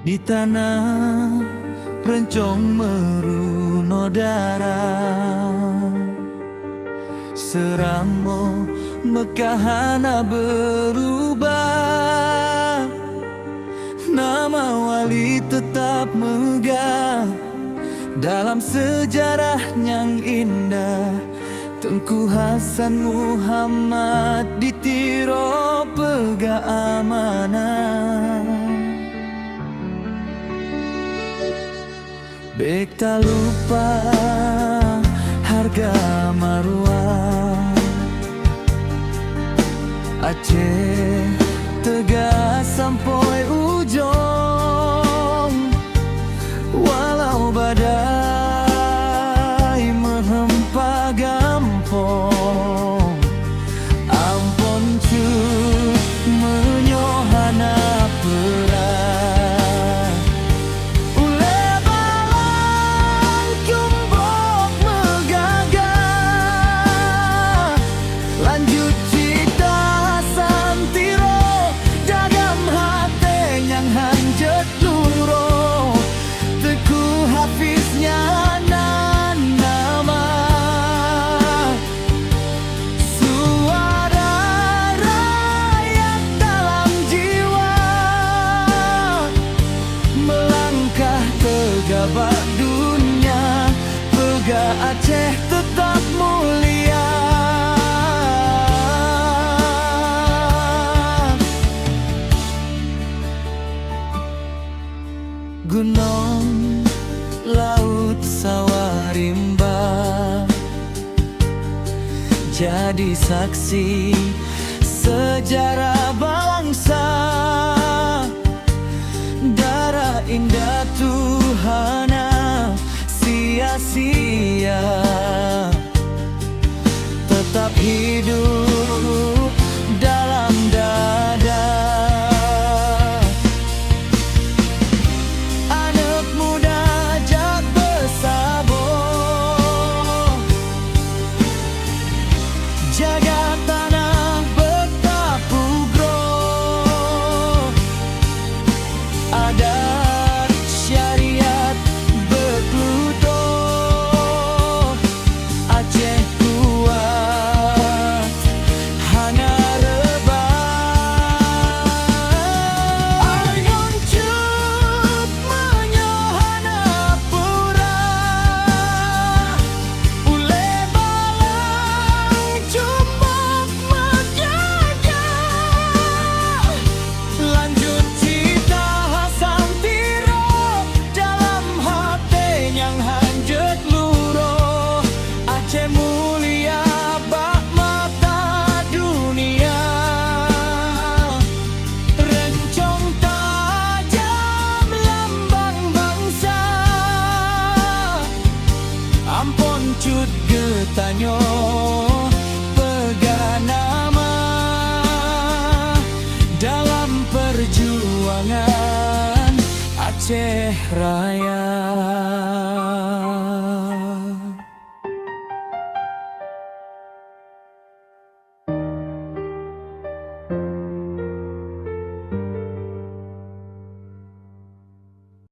di tanah rencong meruno darah. Seramo mekahana berubah, nama wali tetap megah dalam sejarah yang indah. Tengku Hasan Muhammad ditiro pega amanah. Bek tak lupa harga maruah Aceh tegas sampai ujung. Walau badai menghempa gampong, ampun cut menyohana perang. Ule balang kumbok megagah, lanjut cita santiro dagam hati yang hanjat luro. Teku hafiznya nan nama, suara rakyat dalam jiwa, melangkah tegabak dunia, pega Aceh tetap mulia. Gunung, laut, sawah, rimba jadi saksi sejarah bangsa. Darah indah Tuhana sia-sia, tetap hidup dalam dada. Anak muda jak bersabung, jaga tanah betapugro. Adat syariat bekluto, Aceh kuat hana rebah. Argon cut menyohana pura, ule balang jumbok megagah, lanjut cita santiro dalam hati yang hanjat luro. Aceh mulia bak mata dunia, rencong tajam lambang bangsa. Ampun cut getanyo pega nama dalam perjuangan Aceh Raya.